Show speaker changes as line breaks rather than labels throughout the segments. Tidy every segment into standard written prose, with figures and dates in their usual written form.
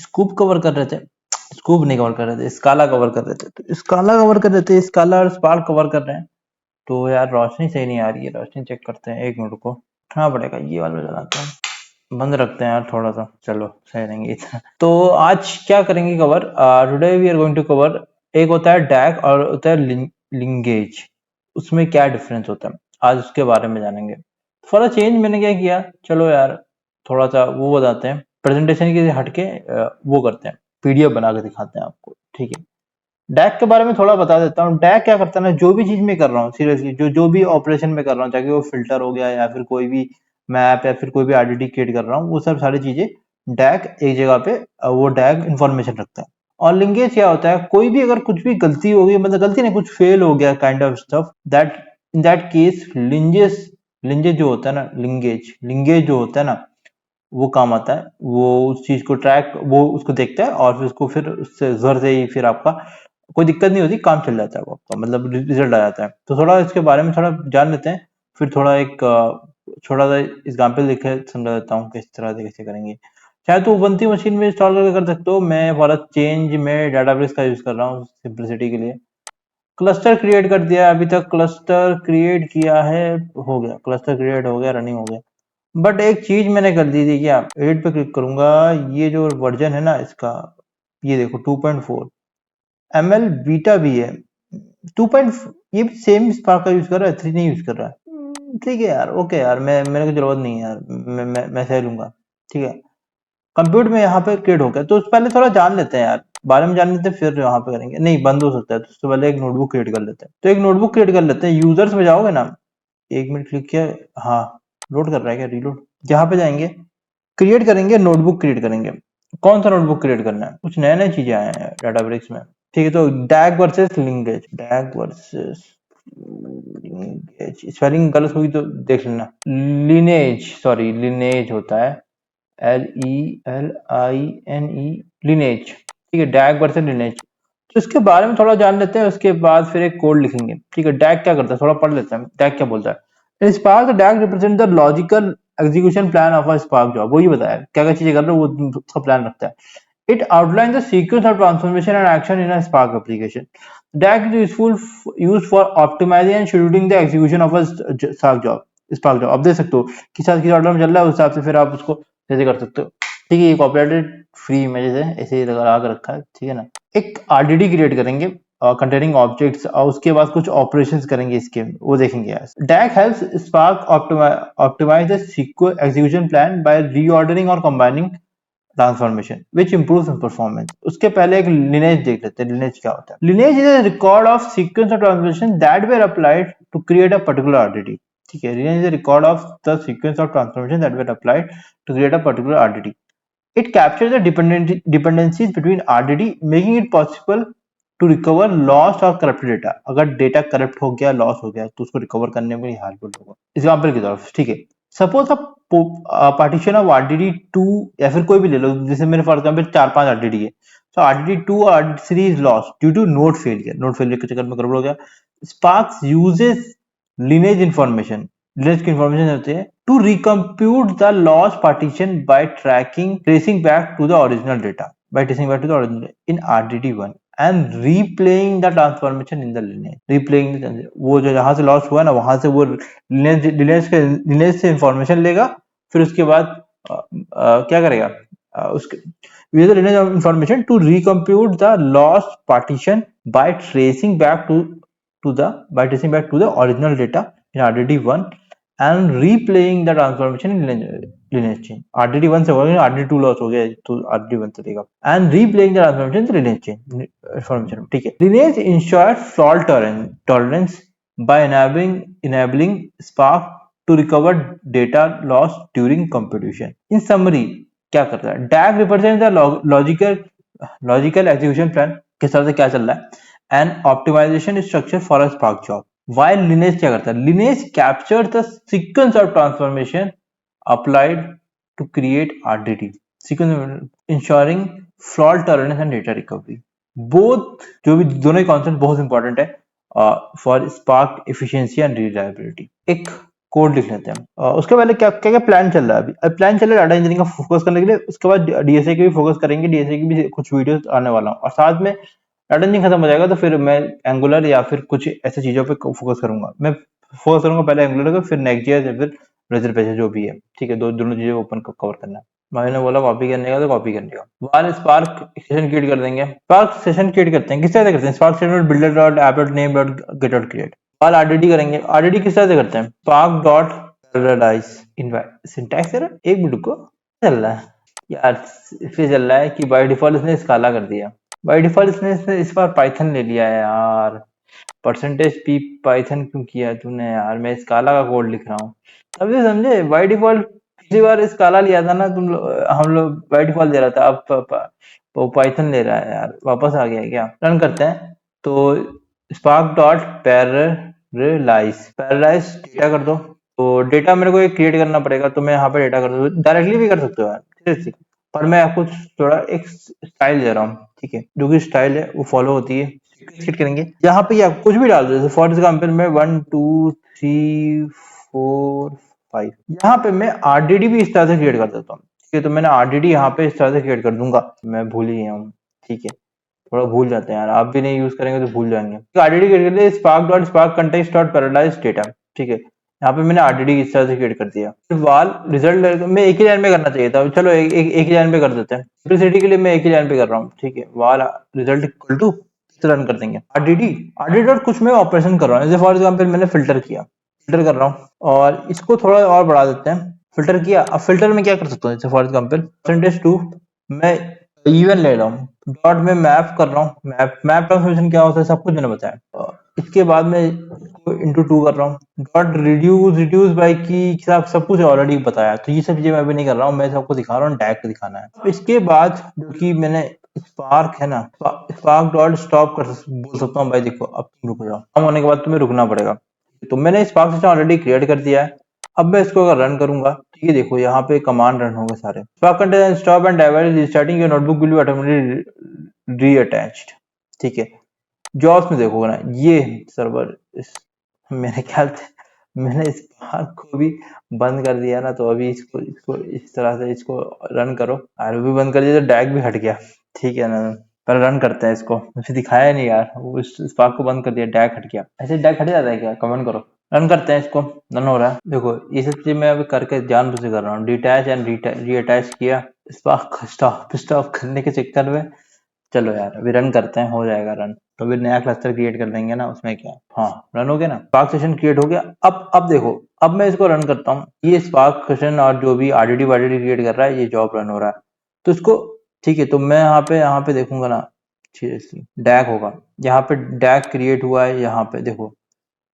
Scoop cover कर रहे थे, स्कूप नहीं कवर कर रहे थे, स्काला कवर कर रहे थे, तो स्काला कवर कर रहे थे, स्काला और स्पार्क कवर कर रहे हैं। तो यार रोशनी सही नहीं आ रही है, रोशनी चेक करते हैं, एक मिनट को उठाना पड़ेगा, ये वाला जलाते हैं, बंद रखते हैं यार थोड़ा सा, चलो सही रहेंगे इतना। तो आज क्या करेंगे cover, today we are going to cover, एक होता है डैक और होता है लिंगेज, उसमें क्या डिफरेंस होता है, आज उसके बारे में जानेंगे। थोड़ा चेंज मैंने क्या किया, चलो यार थोड़ा सा वो बताते हैं, प्रेजेंटेशन के हटके वो करते हैं, पीडीएफ बना के दिखाते हैं आपको, ठीक है। डैक के बारे में थोड़ा बता देता हूँ। डैक क्या करता है ना, जो भी चीज मैं कर रहा हूँ सीरियसली, जो जो भी ऑपरेशन में कर रहा हूँ, चाहे वो फिल्टर हो गया या फिर कोई भी मैप या फिर कोई भी आरडीडी क्रिएट कर रहा हूँ, वो सब सारी चीजें डैक एक जगह पे वो डैक इंफॉर्मेशन रखता है। और लिंकेज क्या होता है, कोई भी अगर कुछ भी गलती हो गई, मतलब गलती नहीं, कुछ फेल हो गया kind of stuff, that in that case lineages, lineage जो होता है ना, लिंगेज लिंगेज जो होता है ना, वो काम आता है, वो उस चीज को ट्रैक, वो उसको देखता है और फिर उसको फिर उससे घर से ही फिर आपका कोई दिक्कत नहीं होती, काम चल जाता है वो आपका, मतलब रिजल्ट आ जाता है। तो थोड़ा इसके बारे में थोड़ा जान लेते हैं, फिर थोड़ा एक छोटा सा एग्जाम्पल देखे समझा देता हूँ किस तरह से कैसे करेंगे। चाहे तो उबंटी मशीन में इंस्टॉल करके कर सकते हो, मैं फॉर चेंज में डाटाबेस का यूज कर रहा हूँ सिंपलिसिटी के लिए। क्लस्टर क्रिएट कर दिया, अभी तक क्लस्टर क्रिएट किया है, हो गया क्लस्टर क्रिएट हो गया, रनिंग हो गया। बट एक चीज मैंने कर दी थी, क्या एडिट पे क्लिक करूंगा, ये जो वर्जन है ना इसका, ये देखो 2.4 ml बीटा भी है, 2. ये भी सेम स्पार्क का यूज कर रहा है, 3 नहीं यूज कर रहा है। ठीक है यार, ओके यार, मैं मेरे को जरूरत नहीं है यार, मैं सह लूंगा, ठीक है। कंप्यूटर में यहाँ पे क्रिएट हो गया, तो पहले थोड़ा जान लेते हैं यार, बारे में जान लेते हैं, फिर यहाँ पे करेंगे, नहीं बंद हो सकता है, तो उससे पहले एक नोटबुक क्रिएट कर लेते हैं। तो एक नोटबुक क्रिएट कर लेते हैं, यूजर्स में जाओगे ना, एक मिनट क्लिक किया, हाँ लोड कर रहा है क्या, रीलोड, यहाँ पे जाएंगे, क्रिएट करेंगे, नोटबुक क्रिएट करेंगे। कौन सा नोटबुक क्रिएट करना है, कुछ नए नए चीजें आए हैं डाटाब्रिक्स में, ठीक है। तो डैग versus linkage, डैग versus linkage, spelling गलत हुई तो देख लेना, लिनेज, सॉरी लिनेज होता है, LELINE, लिनेज, ठीक है, डैग वर्सेस लिनेज। तो इसके बारे में थोड़ा जान लेते हैं, उसके बाद फिर एक कोड लिखेंगे, ठीक है। डैग क्या करता है थोड़ा पढ़ लेते हैं, डैग क्या बोलता है। Spark डैग represent the logical execution plan of a Spark job, वही बताया क्या क्या चीजें कर रहे हो, वो उसका प्लान रखता है। It outline the sequence of transformation and action in a Spark application. DAG is useful use for optimizing and scheduling the execution of a Spark job, Spark job आप देख सकते हो कि साथ किस ऑर्डर में चल रहा है, उस हिसाब से फिर आप उसको जैसे कर सकते हो, ठीक है। ये कॉपीराइटेड फ्री इमेजेस है, ऐसे ही लगा के रखा है, ठीक है ना। एक आरडीडी क्रिएट करेंगे कंटेनिंग ऑब्जेक्ट्स, और उसके बाद कुछ ऑपरेशंस करेंगे इसके, वो देखेंगे यार। DAG helps Spark optimise the execution plan by reordering और combining transformation which improves performance. उसके पहले एक लिनेज देख लेते हैं, लिनेज क्या होता है। Lineage is a record of sequence of transformation that were applied to create a particular RDD, ठीक है। Lineage is a record of the sequence of transformation that were applied to create a particular RDD. It captures the dependencies between RDD, making it possible to recover lost or corrupted data. अगर data corrupt हो गया, loss हो गया, तो उसको recover करने में helpful होगा। एग्जाम्पल की तरफ, ठीक है, सपोज पार्टीशन ऑफ आरडीडी 2 या फिर कोई भी ले लो, जैसे मेरे फॉर एग्जाम्पल 4-5 आरडीडी है, तो आरडीडी 2 और RDD 3 is lost due to node failure, node failure के चक्कर में गड़बड़ हो गया। Sparks uses lineage information, lineage की information होती है to recompute the lost partition by tracing back to the original data, by tracing back to the original in RDD1 and replaying the transformation in the lineage, replaying the, वो जो जहां से loss हुआ ना, वहां से वो lineage से information लेगा, फिर उसके बाद क्या करेगा, उसके use the lineage of information to recompute the lost partition by tracing back to the original data in RDD1 and replaying the transformation in lineage chain. RDD1 से होगा, RDD2 लॉस हो गया तो RDD1 से देगा, and replaying the transformation in lineage chain information, ठीक है। lineage ensure fault tolerance by enabling Spark to recover data lost during computation. In summary, क्या करता है, DAG represents the logical execution plan, किस तरह से क्या चल रहा है, and optimization structure for a Spark job. While lineage क्या करता है, lineage captures the sequence of transformation applied to create RDD, sequence ensuring fault tolerance and data recovery. Both जो भी दोनों ही कॉन्सेप्ट बहुत इंपॉर्टेंट है for spark efficiency and reliability. एक code लिख लेते हैं। उसके पहले क्या क्या क्या प्लान चल रहा है अभी? प्लान चल रहा है डाटा इंजीनियरिंग का फोकस करने के लिए, उसके बाद डीएसए के भी फोकस करेंगे, डीएसए की भी कुछ वीडियोस आने वाला हूँ, और साथ में डाटा इंजीनियरिंग खत्म हो जाएगा तो फिर मैं एंगुलर या फिर कुछ ऐसी चीजों पे फोकस करूंगा। मैं फोकस करूंगा पहले एंगुलर पे, फिर नेक्स्ट.जेएस या फिर ब्राउज़र पे जो भी है, ठीक है, दोनों चीजें ओपन कवर करना है। भाई ने बोला कॉपी करने का तो कॉपी करने का। वाल स्पार्क सेशन क्रिएट कर देंगे। स्पार्क सेशन क्रिएट करते हैं, किस तरह से करते हैं? Spark session builder dot app dot name dot gate dot create. वाल आरडीडी करेंगे। आरडीडी किस तरह से करते हैं? Spark dot paradise invite syntax error, एक मिनट को चल रहा है यार, फिर चल रहा है कि बाय डिफॉल्ट इसने स्काला कर दिया। बाय डिफॉल्ट इसने इस बार पाइथन ले लिया है यार। परसेंटेज पी पाइथन क्यों किया तूने यार? मैं स्काला का कोड लिख रहा हूँ। अब ये समझे, बाय डिफॉल्ट पिछली बार स्काला लिया था ना हम लोग बाय डिफॉल्ट दे रहा था, अब वो पाइथन ले रहा है यार, वापस आ गया क्या? रन करते हैं तो spark dot paralyse paralyse data कर दो। तो डेटा मेरे को एक क्रिएट करना पड़ेगा, तो मैं यहाँ पे डेटा कर दूँ, डायरेक्टली भी कर सकते हो यार, सीरियसली, पर मैं आपको थोड़ा एक स्टाइल दे रहा हूँ, ठीक है, जो कि स्टाइल है वो फॉलो होती है। क्रिएट करेंगे यहाँ पे, आप कुछ भी डाल दो, जैसे फॉर एग्जाम्पल मैं 1 2 3 4 5, यहाँ पे मैं आरडीडी भी इस तरह से क्रिएट कर देता हूँ, ठीक है, तो मैंने आरडीडी यहाँ पे इस तरह से क्रिएट कर दूंगा। मैं भूल ही गया हूँ, ठीक है, थोड़ा भूल जाते हैं यार, आप भी नहीं यूज करेंगे तो भूल जाएंगे। आरडीडी क्रिएट कर लिया, spark dot spark context dot paradise data, ठीक है, यहाँ पे मैंने आरडीडी इस तरह से क्रिएट कर दिया। फिर वाल रिजल्ट में एक ही लाइन में करना चाहिए था, चलो एक ही लाइन पे कर देते हैं, सिंपलिसिटी के लिए मैं एक ही लाइन पे कर रहा हूँ, ठीक है, वाल रिजल्ट इक्वल टू रन कर देंगे। आरडीडी आरडीडी डॉट कुछ मैं ऑपरेशन कर रहा हूँ, जैसे फॉर एग्जाम्पल मैंने फिल्टर किया, फिल्टर कर रहा हूँ, और इसको थोड़ा और बढ़ा देते हैं। फिल्टर किया, अब फिल्टर में क्या कर सकता हूँ, जैसे फॉर एग्जाम्पल परसेंटेज 2 मैं इवन ले रहा हूँ, डॉट में मैप कर रहा हूँ, मैप ट्रांसफॉर्मेशन क्या होता है सब कुछ मैंने बताया। इसके बाद में इंटू 2 कर रहा हूँ, डॉट रिड्यूस बाय की सब कुछ ऑलरेडी बताया, तो ये सब चीजें मैं अभी नहीं कर रहा हूँ, मैं सबको दिखा रहा हूँ, टैग दिखाना है। इसके बाद जो कि मैंने स्पार्क है ना, स्पार्क डॉट स्टॉप कर बोल सकता हूँ, भाई देखो अब तुम रुक जाओ, काम होने के बाद तुम्हें रुकना पड़ेगा, तो मैंने स्पार्क सिस्टम ऑलरेडी क्रिएट कर दिया है। अब मैं इसको अगर रन करूंगा, ठीक है, देखो यहाँ पे कमांड रन होंगे सारे, Spark container stop and divert restarting your notebook will be automatically reattached, ठीक है। जॉब्स में देखोगे ना, ये सर्वर मेरे ख्याल से मैंने स्पार्क को भी बंद कर दिया ना, तो अभी इसको इसको इस तरह से इसको रन करो, और भी बंद कर दिया तो डैग भी हट गया, ठीक है ना। पहले रन करते हैं इसको, मुझे दिखाया नहीं यार, वो स्पार्क को बंद कर दिया, डैग हट गया, ऐसे डैग हट जाता है क्या? कमेंट करो। रन करते हैं इसको, रन हो रहा है, देखो ये सब चीज मैं अभी करके जानबूझ के कर रहा हूँ, डिटैच एंड रीअटैच किया, स्पार्क स्टॉप करने के चक्कर में। चलो यार अभी रन करते हैं, हो जाएगा रन, तो अभी नया क्लस्टर क्रिएट कर देंगे ना, उसमें क्या, हाँ रन हो गया ना, स्पार्क सेशन क्रिएट हो गया। अब देखो, अब मैं इसको रन करता हूँ, ये स्पार्क सेशन और जो भी आरडीडी वारडीडी क्रिएट कर रहा है, ये जॉब रन हो रहा है, तो इसको, ठीक है, तो मैं यहाँ पे देखूंगा ना, सीरियसली डैग होगा, यहाँ पे डैग क्रिएट हुआ है, यहाँ पे देखो।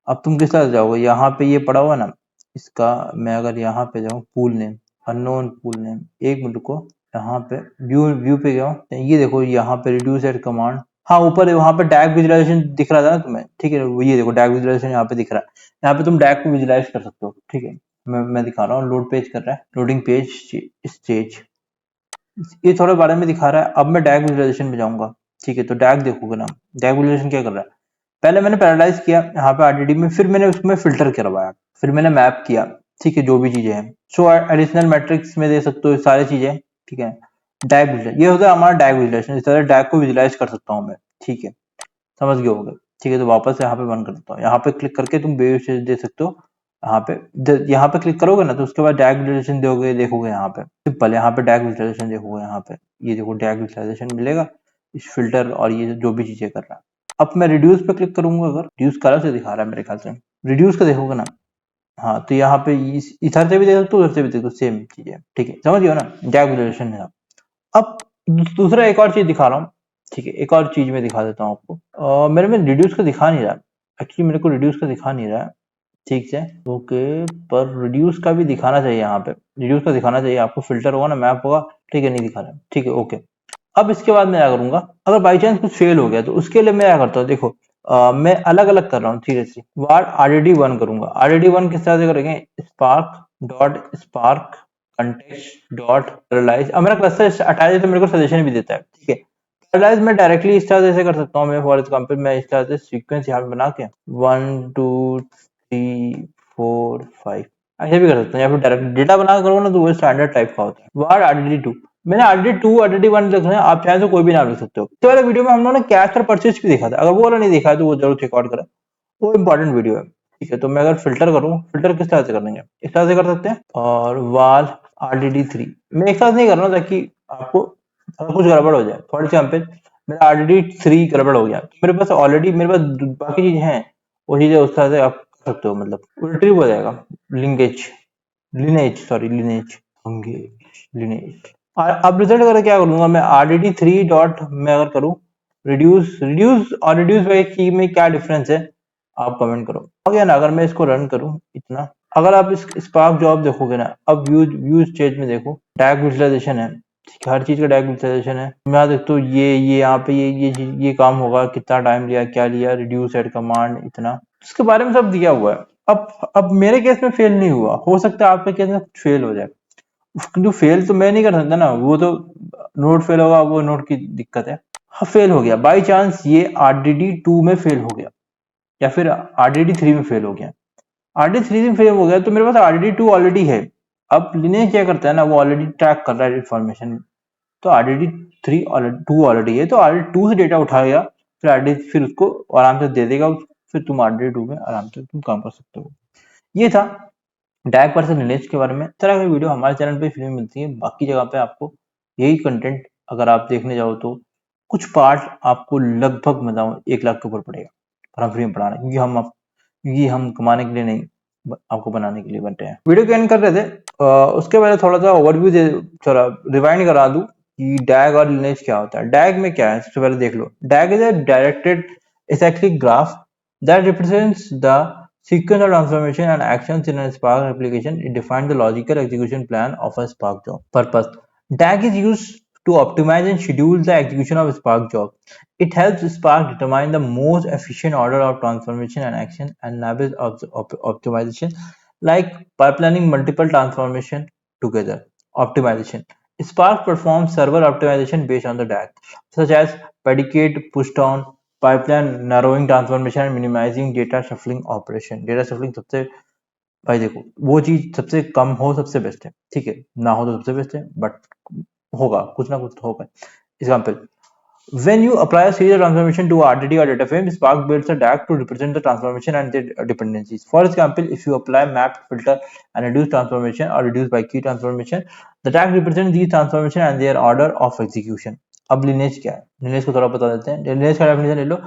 अब तुम किस तरह से जाओगे, यहाँ पे ये पड़ा हुआ ना, इसका मैं अगर यहाँ पे जाऊँ, pool name unknown pool name, एक मिनट को, यहाँ पे व्यू व्यू पे गया हूँ, ये देखो यहाँ पे रिड्यूस एट कमांड, हाँ ऊपर वहां पे डैग विजुलाइजेशन दिख रहा था ना तुम्हें, ठीक है, ये देखो डैग विजुलाइजेशन यहाँ पे दिख रहा है, यहाँ पे तुम डैग को विजुलाइज कर सकते हो, ठीक है। मैं दिखा रहा हूँ, लोड पेज कर रहा है, लोडिंग पेज स्टेज, ये थोड़े बारे में दिखा रहा है। अब मैं डैग विजुलाइजेशन पे जाऊंगा, ठीक है, तो डैग देखोगे ना, डैग विजुलाइजेशन क्या कर रहा है, पहले मैंने पैराडाइज किया यहाँ पे आरडीडी में, फिर मैंने उसमें फिल्टर करवाया, फिर मैंने मैप किया, ठीक है, जो भी चीजें हैं, सो एडिशनल मैट्रिक्स में दे सकते हो सारी चीजें, ठीक है। डैग विजुलाइज, ये होता है हमारा डैग विजुलाइजेशन, इस तरह डैग को विजुलाइज कर सकता हूँ मैं, ठीक है, समझ गए होंगे, ठीक है, तो वापस यहाँ पे बंद कर देता हूँ, यहाँ पे क्लिक करके तुम बेस दे सकते हो, यहाँ पे क्लिक करोगे ना, तो उसके बाद डैग विजुलाइजेशन दोगे, देखोगे यहाँ पे सिंपल, यहाँ पे डैग विजुलाइजेशन देखोगे, यहाँ पे ये देखो डैग विजुलाइजेशन मिलेगा, इस फिल्टर और ये जो भी चीजें कर रहा है। अब मैं रिड्यूस पे क्लिक करूंगा, अगर रिड्यूस कलर से दिखा रहा है मेरे ख्याल से, रिड्यूस का देखोगे ना, हाँ तो यहाँ पे इधर से भी देख सकते हो, उधर से भी देख सकते हो, सेम चीज है, ठीक है, समझ गए हो ना, डैग विजुलाइजेशन है। अब दूसरा एक और चीज दिखा रहा हूँ, ठीक है, एक और चीज मैं दिखा देता हूँ आपको, मेरे में रिड्यूस का दिखा नहीं रहा, एक्चुअली मेरे को रिड्यूस का दिखा नहीं रहा है, ठीक है, ओके, पर रिड्यूस का भी दिखाना चाहिए, यहाँ पे रिड्यूस का दिखाना चाहिए आपको, फिल्टर होगा ना, मैप होगा, ठीक है, नहीं दिखा रहा है, ठीक है, ओके। अब इसके बाद मैं क्या करूंगा, अगर बाई चांस कुछ फेल हो गया तो उसके लिए मैं क्या करता हूँ, देखो मैं अलग अलग कर रहा हूँ, सीरियसली वार आरडीडी 1 करूंगा, आरडीडी 1 किस तरह से करेंगे, स्पार्क कंटेक्स्ट डॉट पैरालाइज, अब मेरा क्लस्टर अटैच है तो मेरे को सजेशन भी देता है, ठीक है। पैरालाइज मैं डायरेक्टली इस तरह से कर सकता हूँ, मैं फॉर एग्जाम्पल मैं इस तरह से सीक्वेंस यहाँ पे बना के 1 2 3 4 5 ऐसे भी कर सकते हैं, या फिर डायरेक्ट डेटा बना करो ना तो वो स्टैंडर्ड टाइप का होता है। वार्ड RDD2 मैंने RDD2 RDD1 रखना है, आप चाहे तो कोई भी नाम लिख सकते हो। तो वाले वीडियो में हम लोगों ने कैश और परचेज भी देखा था, अगर वो वाला नहीं देखा है तो वो जरूर चेकआउट करें, वो इंपॉर्टेंट वीडियो है। ठीक है, तो मैं अगर फिल्टर करूँ, फिल्टर किस तरह से कर देंगे, इस तरह से कर सकते हैं। और वाल RDD3 मैं एक साथ नहीं कर रहा हूँ ताकि आपको अगर कुछ गड़बड़ हो जाए। फॉर एग्जाम्पल मेरा RDD3 गड़बड़ हो गया, तो मेरे पास ऑलरेडी मेरे पास बाकी चीजें हैं, वो चीजें उस तरह से आप कर सकते हो, मतलब रिट्रीव हो जाएगा। लिंकेज लिनेज सॉरी लिनेज होंगे लिनेज। और अब रिजल्ट अगर क्या करूंगा मैं, RDD3 डॉट मैं अगर करूँ रिड्यूस रिड्यूस और रिड्यूस बाई की में क्या डिफरेंस है, आप कमेंट करो। हो गया ना, अगर मैं इसको रन करूं इतना, अगर आप इस स्पार्क जॉब देखोगे ना, अब व्यू स्टेज में देखो, टैग विजुअलाइजेशन है, ठीक है, हर चीज का टैग विजुअलाइजेशन है। मैं यहाँ देखता हूँ ये यहाँ पे ये काम होगा, कितना टाइम लिया, क्या लिया, रिड्यूस एट कमांड इतना, इसके बारे में सब दिया हुआ है। अब मेरे केस में फेल नहीं हुआ, हो सकता है आपके केस में फेल हो जाए। जो फेल तो मैं नहीं कर सकता ना, वो तो नोट फेल होगा, वो नोट की दिक्कत है। हाँ फेल हो गया बाई चांस, ये RDD2 में फेल हो गया या फिर RDD3 में फेल हो गया। RDD3 में फेल हो गया तो मेरे पास RDD2 ऑलरेडी है। अब लिनेज क्या करता है ना, वो ऑलरेडी ट्रैक कर रहा है इन्फॉर्मेशन, तो RDD3 ऑलरेडी 2 ऑलरेडी है, तो RDD2 से डेटा उठाएगा, फिर RDD फिर उसको आराम से दे देगा, फिर तुम RDD2 में आराम से तुम काम कर सकते हो। ये था डायरेक्ट पर्सन रिलेज के बारे में। इस तरह की वीडियो हमारे चैनल पे फ्री में मिलती है, बाकी जगह पे आपको यही कंटेंट अगर आप देखने जाओ तो कुछ पार्ट आपको लगभग बताऊं 1 लाख के ऊपर पड़ेगा, और हम फ्री में पढ़ा रहे हैं क्योंकि हम कमाने के लिए नहीं, आपको बनाने के लिए बन रहे हैं। वीडियो के एंड कर रहे थे, उसके पहले थोड़ा सा ओवरव्यू दे, थोड़ा रिवाइंड करा दूं कि डैग और लिनेज क्या होता है। डैग में क्या है सबसे पहले देख लो। DAG is a directed acyclic graph that represents the sequence of transformation and actions in a Spark application. It defines the logical execution plan of a Spark job. Purpose: DAG is used to optimize and schedule the execution of a Spark job. It helps Spark determine the most efficient order of transformation and action and enables optimization like pipelining multiple transformation together. Optimization: Spark performs server optimization based on the DAG, such as predicate, push down, pipeline narrowing transformation and minimizing data shuffling operation. Data shuffling सबसे, भाई देखो वो चीज सबसे कम हो सबसे best है, ठीक है, ना हो तो सबसे बेस्ट है, बट होगा कुछ ना कुछ तो होगा। Example: when you apply a serial transformation to RDD or data frame, Spark builds a DAG to represent the transformation and their dependencies. For example, if you apply mapped filter and reduce transformation or reduce by key transformation, the DAG represents these transformation and their order of execution. अब lineage क्या है, lineage को थोड़ा बता देते हैं। lineage का definition ले लो।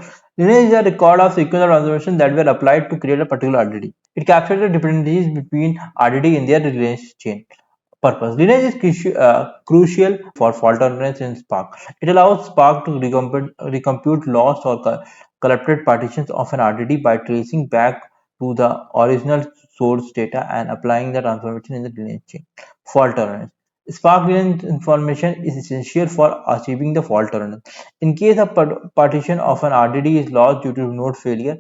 lineage is a record of sequence of transformation that were applied to create a particular RDD. It captures the dependencies between RDD in their lineage chain. Purpose: lineage is crucial for fault tolerance in Spark. It allows Spark to recompute lost or corrupted partitions of an RDD by tracing back to the original source data and applying the transformation in the lineage chain. Fault tolerance: Spark lineage information is essential for achieving the fault tolerance. In case a partition of an RDD is lost due to node failure,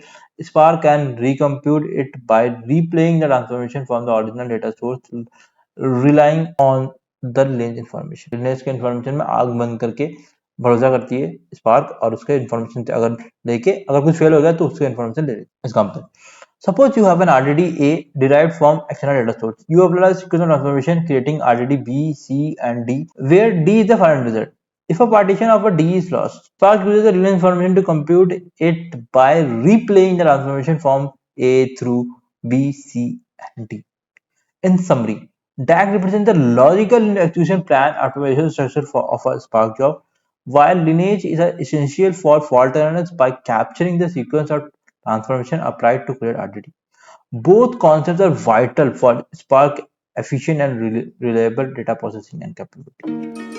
Spark can recompute it by replaying the transformation from the original data source, relying on the lineage information. lineage के information में आग बंद करके भरोसा करती है spark, और उसके information से अगर लेके अगर कुछ फेल हो गया तो उसके information ले लेती है। Example: suppose you have an RDD A derived from external data source. You apply sequence of transformation creating RDD B, C, and D, where D is the final result. If a partition of a D is lost, Spark uses the lineage information to compute it by replaying the transformation from A through B, C, and D. In summary, DAG represents the logical execution plan optimization structure of a Spark job, while lineage is essential for fault tolerance by capturing the sequence of transformation applied to create RDD. Both concepts are vital for Spark efficient and reliable data processing and capability.